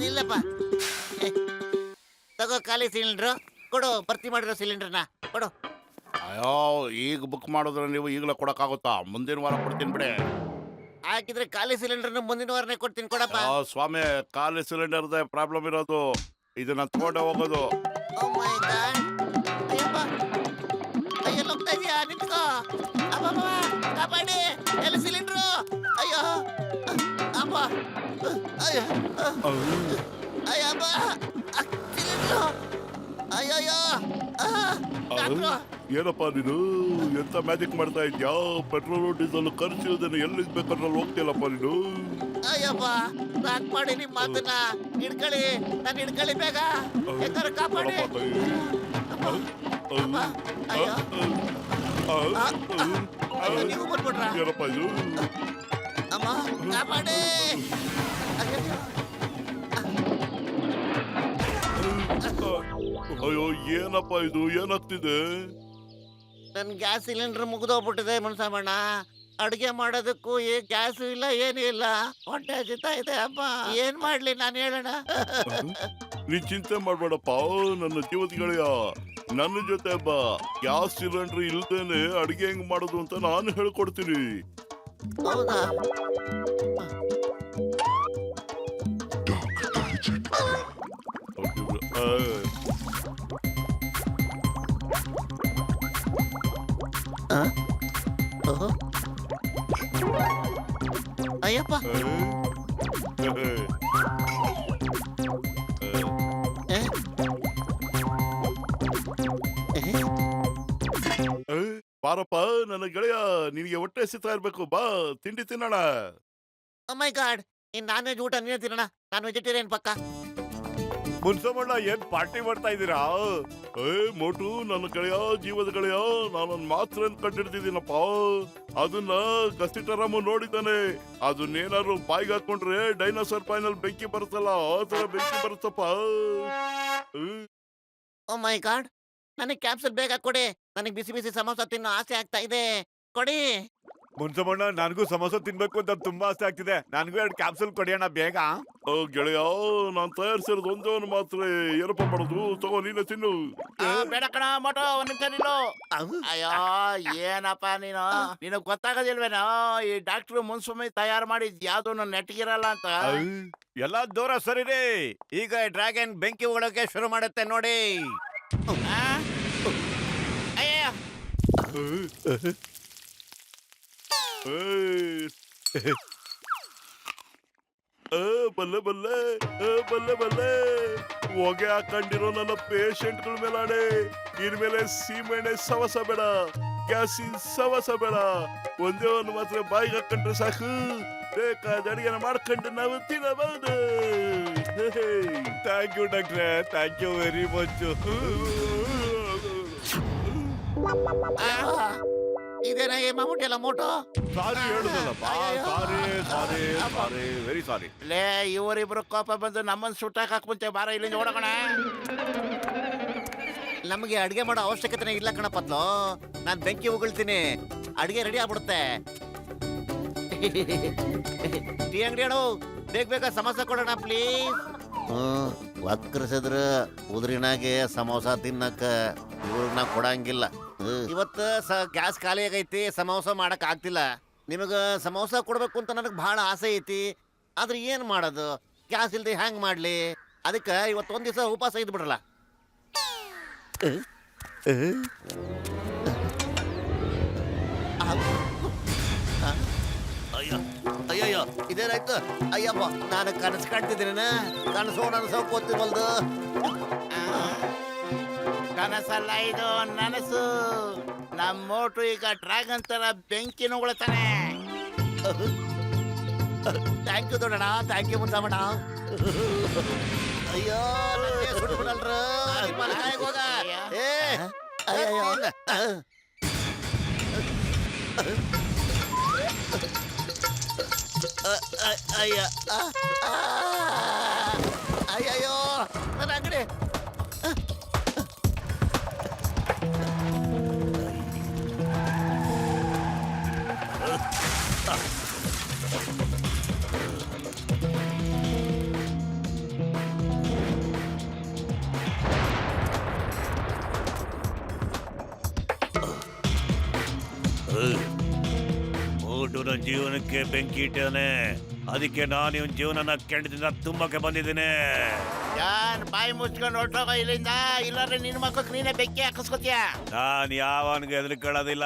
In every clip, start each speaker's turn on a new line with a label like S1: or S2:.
S1: ನಿಲ್ಲಪ್ಪ. ತಗೋ ಖಾಲಿ ಸಿಲಿಂಡ್ರು ಕೊಡು. ಭರ್ತಿ ಮಾಡಿರೋ ಸಿಲಿಂಡರ್ನ ಕೊಡು.
S2: ಅಯ್ಯೋ, ಈಗ ಬುಕ್ ಮಾಡಿದ್ರೆ ನೀವು ಈಗಲೇ ಕೊಡಕ್ಕಾಗುತ್ತಾ? ಮುಂದಿನ ವಾರ ಕೊಡ್ತೀನಿ ಬಿಡಿ.
S1: ಹಾಕಿದ್ರೆ ಖಾಲಿ ಸಿಲಿಂಡರ್ನ ಮುಂದಿನ ವಾರನೇ ಕೊಡ್ತೀನಿ, ಕೊಡಪ್ಪ.
S2: ಸ್ವಾಮಿ, ಖಾಲಿ ಸಿಲಿಂಡರ್ದೇ ಪ್ರಾಬ್ಲಮ್ ಇರೋದು. ಇದನ್ನ ತಗೊಂಡೆ ಹೋಗೋದು.
S1: Oh my God. ಅಯ್ಯಪ್ಪ, ಅಯ್ಯೋ ಹೋಗ್ತಾ ಇದೀಯಾ? ನಿಂತ್ಕೋ. ಅಬ್ಬಬ್ಬ, ಕಾಪಾಡಿ. ಎಲ್ಲ ಸಿಲಿಂಡ್ರು. ಅಯ್ಯೋ ಅಪ್ಪ, ಅಯ್ಯೋ ಅಯ್ಯಪ್ಪ, ಸಿಲಿಂಡ್ರು. ಅಯ್ಯಯ್ಯೋ. ಡಾಕ್ಟ್ರು.
S2: ಏನಪ್ಪಾ ನೀನು ಎಂತ ಮ್ಯಾಜಿಕ್ ಮಾಡ್ತಾ ಇದ್ಯಾ? ಪೆಟ್ರೋಲ್ ಡೀಸೆಲ್ ಖರ್ಚು ಎಲ್ಲಿಗೆ ಬೇಕಾದ್ರಲ್ಲಿ ಹೋಗ್ತಿಲ್ಲಪ್ಪ ನೀನು.
S1: ಅಯ್ಯಪ್ಪ, ನಾನ್ ಮಾಡಿ ನಿಮ್ ಮಾತನ್ನ ಹಿಡ್ಕೊಳ್ಳಿ. ನಾನು ಹಿಡ್ಕೊಳ್ಳಿ ಬೇಗ. ಯಾಕಂದ್ರೆ ಕಾಪಾಡಿ. ಅಪ್ಪ, ಅಯ್ಯೋ ಅಯ್ಯೋ, ನೀವು ಬಂದ್ಬಿಟ್ರ?
S2: ಏನಪ್ಪ ಇದು?
S1: ಅಮ್ಮ, ಕಾಪಾಡಿ.
S2: ಅಯ್ಯೋ, ಏನಪ್ಪ ಇದು? ಏನಾಗ್ತಿದೆ?
S1: ನನ್ ಗ್ಯಾಸ್ ಸಿಲಿಂಡರ್ ಮುಗಿದೋಗ್ಬಿಟ್ಟಿದೆ ಮುನ್ಸಾಮಣ್ಣ. ಅಡ್ಗೆ ಮಾಡೋದಕ್ಕೂ ಗ್ಯಾಸು ಇಲ್ಲ, ಏನೂ ಇಲ್ಲ. ಹೊಟ್ಟೆ ಹಸಿತಾ ಇದೆ ಅಪ್ಪ. ಏನ್ ಮಾಡ್ಲಿ ನಾನು, ಹೇಳೋಣ?
S2: ನೀನ್ ಚಿಂತೆ ಮಾಡ್ಬೇಡಪ್ಪ, ನನ್ನ ಜೀವದ ಗೆಳೆಯ. ನನ್ನ ಜೊತೆ ಬಾ. ಗ್ಯಾಸ್ ಸಿಲಿಂಡರ್ ಇಲ್ದೇನೆ ಅಡಿಗೆ ಹೆಂಗ್ ಮಾಡೋದು ಅಂತ ನಾನು ಹೇಳ್ಕೊಡ್ತೀನಿ.
S1: ಹೌದಾ? ಅಯ್ಯಪ್ಪ,
S2: ಬಾರಪ್ಪ ನನ್ನ ಗೆಳೆಯ, ನಿನಗೆ ಹೊಟ್ಟೆ ಹಸಿತಾ ಇರ್ಬೇಕು. ಬಾ, ತಿಂಡಿ ತಿನ್ನೋಣ.
S1: ಓ ಮೈ ಗಾಡ್, ಇನ್ ನಾನ್ ವೆಜ್ ಊಟ ನೀವೇ ತಿನ್ನೋಣ. ನಾನು ವೆಜಿಟೇರಿಯನ್ ಪಕ್ಕ.
S3: ಮುನ್ಸಮಣ್ಣ, ಏನ್ ಪಾರ್ಟಿ ಮಾಡ್ತಾ ಇದ್ದೀರಾ?
S2: ಮೋಟು, ನನ್ನ ಗೆಳೆಯ, ಜೀವದ ಗೆಳೆಯ, ನಾನೊಂದ್ ಮಾತ್ರ ಕಂಡಿಡ್ತಿದ್ದೀನಪ್ಪ. ಅದನ್ನ ಕಸ್ಟಿಟರಾಮ ನೋಡಿದ್ದಾನೆ. ಅದನ್ನೇನಾದ್ರು ಬಾಯಿಗೆ ಹಾಕೊಂಡ್ರೆ ಡೈನೋಸರ್ ಫೈನಲ್ ಬೆಂಕಿ ಬರುತ್ತಲ್ಲ, ಆ ತರ ಬೆಂಕಿ ಬರುತ್ತಪ್ಪ.
S1: ಓ ಮೈ ಗಾಡ್, ನನಗೆ ಕ್ಯಾಪ್ಸೂಲ್ ಬೇಗ ಕೊಡಿ. ನನಗೆ ಬಿಸಿ ಬಿಸಿ ಸಮೋಸ ತಿನ್ನೋ ಆಸೆ ಆಗ್ತಾ ಇದೆ, ಕೊಡಿ.
S3: ಮುನ್ಸಮಣ್ಣ, ನನಗೂ ಸಮೋಸ ತಿನ್ಬೇಕು ಅಂತ ತುಂಬಾ ಆಸೆ ಆಗ್ತಿದೆ. ನನಗೂ 2 ಕ್ಯಾಪ್ಸೂಲ್ ಕೊಡಿಯೋಣ ಬೇಗ.
S2: ಗೆಳೆಯ, ನಾನ್ ತಯಾರಿಸಿರೋದು ಒಂದೇ ಒಂದು ಮಾತ್ರ. ಏನಪ್ಪ ಮಾಡೋದು? ತಗೋ, ನೀನೆ ತಿನ್ನು.
S1: ಬೇಡ ಕಣ ಮೋಟೋ, ಒಂದ್ ನಿಮಿಷ ನಿಲ್ಲು. ಅಯ್ಯೋ, ಏನಪ್ಪ ನೀನು, ನಿನಗ್ ಗೊತ್ತಾಗೋದಿಲ್ವೇನೋ? ಈ ಡಾಕ್ಟ್ರು ಮುನ್ಸುಮಿ ತಯಾರು ಮಾಡಿದ್ ಯಾವ್ದು ನೆಟ್ಗಿರಲ್ಲ ಅಂತ.
S3: ಎಲ್ಲ ದೂರ ಸರಿರಿ. ಈಗ ಡ್ರ್ಯಾಗನ್ ಬೆಂಕಿ ಉಗಳೋಕೆ ಶುರು ಮಾಡುತ್ತೆ ನೋಡಿ.
S2: ಬಲ್ಲೆ ಬಲ್ಲೆ, ಬಲ್ಲೆ ಬಲ್ಲೆ. ಹೊಗೆ ಹಾಕೊಂಡಿರೋ ನನ್ನ ಪೇಷಂಟ್ಗಳ ಮೇಲಾಡೆ. ಇನ್ಮೇಲೆ ಸೀಮೆಣ್ಣೆ ಸವಸ ಬೇಡ, ಗ್ಯಾಸಿನ ಸವಸ ಬೇಡ. ಒಂದೇ ಒಂದು ಮಾತ್ರ ಬಾಯಿಗೆ ಹಾಕೊಂಡ್ರೆ ಸಾಕು. ಬೇಕಾದ ಅಡಿಗೆನ ಮಾಡ್ಕೊಂಡು ನಾವು ತಿನ್ನಬಹುದು.
S3: ಥ್ಯಾಂಕ್ ಯು ಡಾಕ್ಟ್ರೆ, ಥ್ಯಾಂಕ್ ಯು ವೆರಿ ಮಚ್.
S1: ಇದೇನ ಮಾಡ್ಬಿಟ್ಟಿಲ್ಲ ಮೋಟೋ?
S3: ಸಾರಿ ಹೇಳುದಲ್ಲಪ್ಪ. ಸಾರಿ ಸಾರಿ ಸಾರಿ, ವೆರಿ ಸಾರಿ.
S1: ಲೇ, ಇವರಿಬ್ರು ಕೋಪ ಬಂದು ನಮ್ಮನ್ನ ಸುಟ್ಟಾಕ ಮುಂಚೆ ಬಾರ ಇಲ್ಲಿಂದ ಓಡೋಣ. ನಮಗೆ ಅಡಿಗೆ ಮಾಡೋ ಅವಶ್ಯಕತೆ ಇಲ್ಲ ಕಣಪತ್ಲು. ನಾನ್ ಬೆಂಕಿ ಉಗುಳ್ತೀನಿ, ಅಡಿಗೆ ರೆಡಿ ಆಗ್ಬಿಡುತ್ತೆ. ಟೀ ಅಂಗಡಿ ಅಣ್ಣ, ಬೇಗ ಬೇಗ ಸಮೋಸ ಕೊಡೋಣ ಪ್ಲೀಸ್. ವಕ್ರಸಿದ್ರ ಉದ್ರಿನಾಗೆ ಸಮೋಸ ತಿನ್ನಕ ಇವ್ರನ್ನ ಕೊಡಂಗಿಲ್ಲ. ಇವತ್ತು ಗ್ಯಾಸ್ ಖಾಲಿ ಆಗೈತಿ, ಸಮೋಸ ಮಾಡಕ್ ಆಗ್ತಿಲ್ಲ. ನಿಮಗ ಸಮೋಸ ಕೊಡ್ಬೇಕು ಅಂತ ನನಗೆ ಬಹಳ ಆಸೆ ಐತಿ. ಆದ್ರೆ ಏನ್ ಮಾಡೋದು, ಗ್ಯಾಸ್ ಇಲ್ದೆ ಹ್ಯಾಂಗ್ ಮಾಡ್ಲಿ? ಅದಕ್ಕೆ ಇವತ್ತೊಂದ್ ದಿವಸ ಉಪವಾಸ ಇದ್ ಬಿಡ್ರಲ್ಲ. ಅಯ್ಯೋ ಅಯ್ಯಯ್ಯೋ, ಇದೇನಾಯ್ತು? ಅಯ್ಯಪ್ಪ, ನಾನು ಕನಸು ಕಾಣ್ತಿದ್ದೀನ. ಕನಸು ನನಸೋ ಗೊತ್ತಿರಲ್ದು. ಕನಸಲ್ಲ ಇದು, ನನಸು. ನಮ್ಮ ಮೋಟು ಈಗ ಡ್ರ್ಯಾಗನ್ ತರ ಬೆಂಕಿ ನುಗ್ಳ್ತಾನೆ. ಥ್ಯಾಂಕ್ ಯು ದೊಡ್ಡಣ್ಣ, ಥ್ಯಾಂಕ್ ಯು ಮುದ್ದಮ್ಮಣ್ಣ. ಅಯ್ಯೋ, ಸುಟ್ಬಿಡಲ್ರು. ಹೋಗ. ಏ ಅಯ್ಯಯ್ಯೋ, ಅಯ್ಯ ಅಯ್ಯ
S3: ಜೀವನಕ್ಕೆ ಬೆಂಕಿ ಇಟ್ಟನೆ, ಅದಕ್ಕೆ ನಾನು ಇವನ್ ಜೀವನನ ಕೆಂಡದಿಂದ ತುಂಬಕ್ಕೆ ಬಂದಿದ್ದೀನಿ.
S1: ಯಾನ್ ಬಾಯಿ ಮುಚ್ಕೊಂಡು ಹೊರಟೋಗೋ ಇಲ್ಲಿಂದ, ಇಲ್ಲಾಂದ್ರೆ ನಿನ್ ಮಕ್ಕಳು ನೀನೇ ಬೆಂಕಿ ಹಾಕಿಸ್ಕೊತೀಯ.
S3: ನಾನ್ ಯಾವನ್ಗೆ ಹೆದರ್ಕೊಳ್ಳೋದಿಲ್ಲ.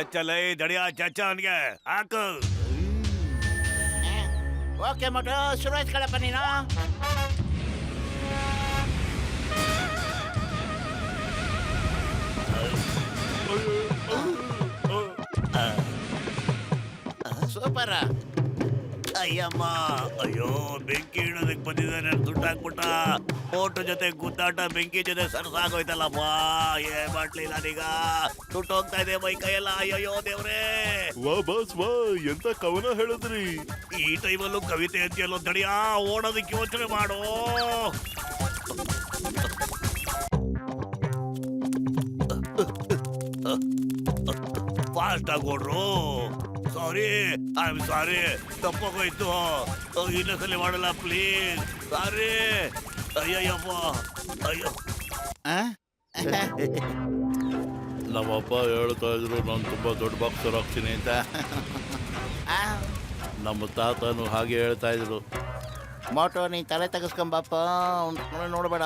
S3: ಎಚ್ಚಲೈ ದಡಿಯ ಚಚ್ಚ ಅವನ್ಗೆ ಹಾಕು.
S1: ಓಕೆ ಮೋಟು, ಶುರು ಆಯ್ತ್ಕೊಳಪ್ಪ ನೀನು. ಸೂಪರ್.
S3: ಅಯ್ಯಮ್ಮ, ಅಯ್ಯೋ ಬೆಂಕಿ ಇಡೋದಕ್ ಬಂದಿದ್ದಾನೆ, ದುಡ್ಡು ಹಾಕ್ಬಿಟ್ಟ. ಫೋಟೋ ಜೊತೆ ಗುದ್ದಾಟ, ಬೆಂಕಿ ಜೊತೆ ಸರ್ಸಾಗೋಯ್ತಲ್ಲಪ್ಪ. ಏನ್ ಮಾಡ್ಲಿ ನಾನೀಗ? ದುಡ್ಡು ಹೋಗ್ತಾ ಇದೆ ಮೈ ಕೈಯೆಲ್ಲ. ಅಯ್ಯೋ ದೇವ್ರೇ.
S2: ವಾ ಬಾಸ್ ವಾ, ಎಂತ ಕವನ ಹೇಳಿದ್ರಿ.
S3: ಈ ಟೈಮಲ್ಲೂ ಕವಿತೆ ಅಂತೀಯಲ್ಲೋ ದಡಿಯ, ಓಡೋದಕ್ಕೆ ಯೋಚನೆ ಮಾಡು. ಫಾಸ್ಟ್ ಆಗಿ ಓಡ್ರು. ಸಾರಿ, ಐ ಆಮ್ ಸಾರಿ, ತಪ್ಪಾಗೋಯ್ತು. ಇನ್ನೊಂದ್ಸಲಿ ಮಾಡಲ್ಲ ಪ್ಲೀಸ್. ಸಾರಿ. ಅಯ್ಯಯ್ಯಪ್ಪ, ಅಯ್ಯೋ.
S2: ನಮ್ಮಪ್ಪ ಹೇಳ್ತಾ ಇದ್ರು ನಾನು ತುಂಬಾ ದೊಡ್ಡ ಬಾಕ್ಸರ್ ಆಗ್ತೀನಿ ಅಂತ. ನಮ್ಮ ತಾತನು ಹಾಗೆ ಹೇಳ್ತಾ ಇದ್ರು.
S1: ಮೋಟು, ನೀ ತಲೆ ತೆಗೆಸ್ಕೊಂಬಪ್ಪ, ನೋಡ್ಬೇಡ.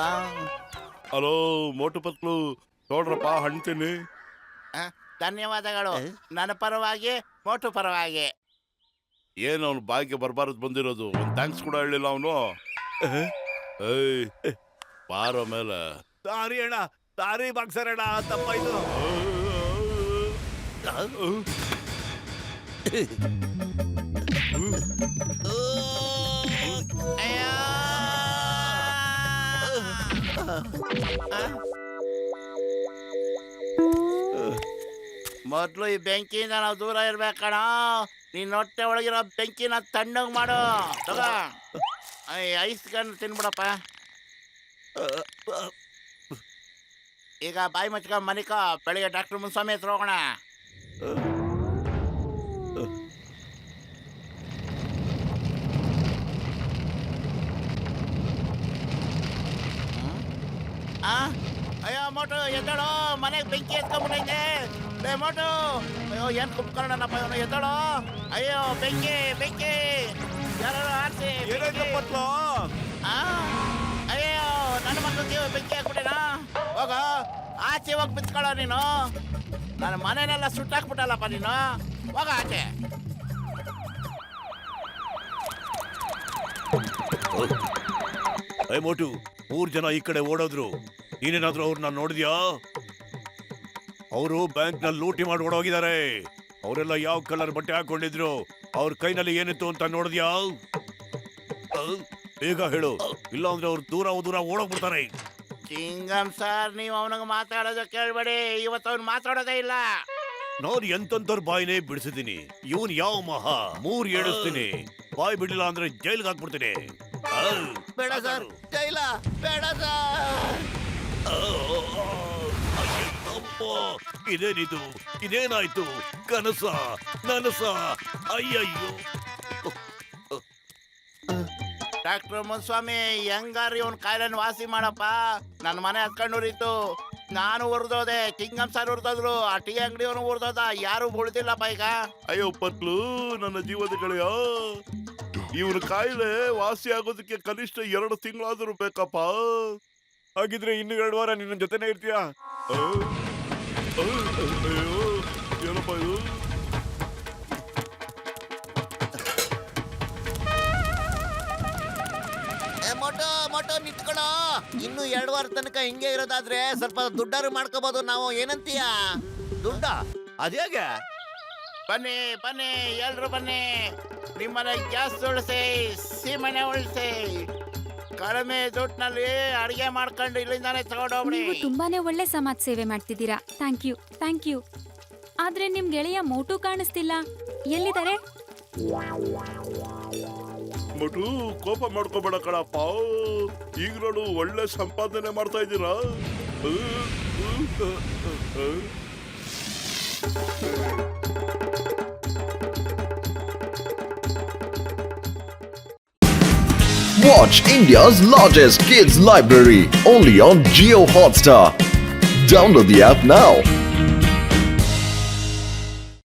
S2: ಹಲೋ ಮೋಟು ಪತ್ಲು, ನೋಡ್ರಪ್ಪ ಹಣ್ತೀನಿ.
S1: ಧನ್ಯವಾದಗಳು. ನನ್ನ ಪರವಾಗಿ, ಮೋಟು ಪರವಾಗಿ.
S2: ಏನು ಅವನು ಬಾಯಿಗೆ ಬರ್ಬಾರದು ಬಂದಿರೋದು, ಒಂದು ಥ್ಯಾಂಕ್ಸ್ ಕೂಡ ಹೇಳಿಲ್ಲ ಅವನು. ಏಯ್ ಬಾರೋ ಮೇಲೆ.
S3: ಸಾರಿ ಅಣ್ಣ, ಸಾರಿ ಬಾಕ್ಸರ್ ಅಣ್ಣ, ತಪ್ಪಾಯ್ತು.
S1: ಮೊದ್ಲು ಈ ಬೆಂಕಿಯಿಂದ ನಾವು ದೂರ ಇರ್ಬೇಕಣ. ನೀನ್ ಹೊಟ್ಟೆ ಒಳಗಿರೋ ಬೆಂಕಿನ ತಣ್ಣಗ್ ಮಾಡು. ತಗೋ, ಐಸ್ ಗನ್ ತಿನ್ಬಿಡಪ್ಪ. ಈಗ ಬಾಯಿ ಮುಚ್ಕೊಂಡ್ ಮನಿಕ, ಬೆಳಿಗ್ಗೆ ಡಾಕ್ಟರ್ ಮುನ್ಸ್ವಾಮಿ ಹತ್ರ ಹೋಗೋಣ. ಅಯ್ಯೋ ಮೋಟು, ಎದ್ದಳು, ಮನೆಗೆ ಬೆಂಕಿ ಎತ್ಕೊಂಡ್ಬಿಟ್ಟೈತೆ. ಲೇ ಮೋಟು, ಅಯ್ಯೋ ಏನ್ ಕುಂತ್ಕೊಂಡನಪ್ಪ ಇವನು, ಎದ್ದಳು. ಅಯ್ಯೋ ಬೆಂಕಿ ಬೆಂಕಿ, ಯಾರು ಆರ್ಸಿ. ಅಯ್ಯೋ ನನ್ನ ಮಕ್ಕಳಿಗೆ ಬೆಂಕಿ ಹಾಕ್ಬಿಟ್ಟೇನಾ. ಹೋಗ ಆಚೆ ಹೋಗಿ ಬಿತ್ಕೊಳ್ಳೋ ನೀನು. ನನ್ನ ಮನೆನೆಲ್ಲ ಸುಟ್ಟಾಕ್ಬಿಟ್ಟಲ್ಲಪ್ಪ ನೀನು. ಹೋಗ ಆಚೆ.
S3: ಏ ಮೋಟು, 3 ಜನ ಈ ಕಡೆ ಓಡೋದ್ರು. ನೀನೇನಾದ್ರೂ ಅವ್ರನ್ನ ನೋಡಿದ್ಯಾ? ಅವರು ಬ್ಯಾಂಕ್ ನಲ್ಲಿ ಲೂಟಿ ಮಾಡಿ ಓಡೋಗಿದ್ದಾರೆ. ಅವರೆಲ್ಲ ಯಾವ ಕಲರ್ ಬಟ್ಟೆ ಹಾಕೊಂಡಿದ್ರು, ಅವ್ರ ಕೈನಲ್ಲಿ ಏನಿತ್ತು ಅಂತ ನೋಡಿದ್ಯಾ? ಬೇಗ ಹೇಳು, ಇಲ್ಲ ಅಂದ್ರೆ ಅವ್ರು ದೂರ ದೂರ ಓಡೋಗ್ಬಿಡ್ತಾರೆ.
S1: ಚಿಂಗಮ್ ಸರ್, ನೀವು ಅವನಿಗೆ ಮಾತಾಡೋದು ಕೇಳ್ಬೇಡಿ. ಇವತ್ತು ಅವ್ನು ಮಾತಾಡೋದೇ ಇಲ್ಲ.
S3: ನಾನು ಎಂತಂತವ್ರ ಬಾಯಿನೇ ಬಿಡಿಸಿದ್ದೀನಿ. ಇವನ್ ಯಾವ ಮಹಾ 3 ಏಳಿಸ್ತೀನಿ. ಬಾಯಿ ಬಿಡ್ಲಿಲ್ಲ ಅಂದ್ರೆ ಜೈಲ್ಗೆ ಹಾಕ್ಬಿಡ್ತೀನಿ.
S1: ಬೇಡ ಸರ್, ಜೈಲ ಬೇಡ ಸರ್.
S3: ಇದೇನಿದು? ಇದೇನಾಯ್ತು? ಕನಸ ನನಸ? ಅಯ್ಯಯ್ಯೋ.
S1: ಡಾಕ್ಟರ್ ಮುನ್ಸ್ವಾಮಿ, ಹೆಂಗಾರಿ ಇವನ್ ಕಾಯಿಲೆನ ವಾಸಿ ಮಾಡಪ್ಪ. ನನ್ನ ಮನೆ ಹತ್ಕೊಂಡೂರಿತ್ತು, ನಾನು ಉರ್ದೋದೆ, ಕಿಂಗಮ್ ಸರ್ ಉರ್ದೋದ್ರು, ಆ ಟೀ ಅಂಗಡಿಯವನು ಉರ್ದೋದ, ಯಾರು ಉಳ್ದಿಲ್ಲಪ್ಪ ಈಗ.
S2: ಅಯ್ಯೋ ಪತ್ಲು, ನನ್ನ ಜೀವದ ಗೆಳೆಯ, ಇವನ ಕಾಯಿಲೆ ವಾಸಿ ಆಗೋದಕ್ಕೆ ಕನಿಷ್ಠ 2 ತಿಂಗಳಾದ್ರೂ ಬೇಕಪ್ಪ.
S3: ಹಾಗಿದ್ರೆ ಇನ್ನು 2 ವಾರ ನಿನ್ನ ಜೊತೆನೇ ಇರ್ತೀಯಾ?
S2: ಅಯ್ಯೋ ಏನಪ್ಪ ಇದು?
S1: ಮೋಟೋ ಮೋಟೋ ನಿಂತ್ಕೊಳ್ಳೋ. ಇನ್ನು 2 ವಾರ ತನಕ ಹಿಂಗೆ ಇರೋದಾದ್ರೆ ಸ್ವಲ್ಪ ದುಡ್ಡಾರು ಮಾಡ್ಕೋಬಹುದು ನಾವು. ಏನಂತೀಯ?
S3: ದುಡ್ಡ ಅದೇಗೆ?
S1: ಬನ್ನಿ ಬನ್ನಿ ಎಲ್ರು ಬನ್ನಿ. ನಿಮ್ಮನೆ ಗ್ಯಾಸ್ ಉಳಿಸಿ, ಸೀಮೆಣ್ಣೆ ಉಳಿಸಿ, ಕಡಿಮೆ ದುಡ್ಡಿನಲ್ಲಿ ಅಡಿಗೆ ಮಾಡ್ಕೊಂಡು ಇಲ್ಲಿಂದಾನೆ ತಗೊಂಡೋಗ್ಬಿಡಿ.
S4: ನೀವು ತುಂಬಾನೇ ಒಳ್ಳೆ ಸಮಾಜ ಸೇವೆ ಮಾಡ್ತಿದ್ದೀರಾ. Thank you, thank you. ಆದ್ರೆ ನಿಮ್ ಗೆಳೆಯ ಮೋಟು ಕಾಣಿಸ್ತಿಲ್ಲ, ಎಲ್ಲಿದ್ದಾರೆ?
S2: ಮಟು, ಕೋಪ ಮಾಡ್ಕೋಬೇಡ ಕಣಪ್ಪ. ಈಗ ನೋಡು, ಒಳ್ಳೆ ಸಂಪಾದನೆ ಮಾಡ್ತಾ ಇದ್ದೀರಾ.
S5: Watch India's largest kids library only on Jio Hotstar. Download the app now.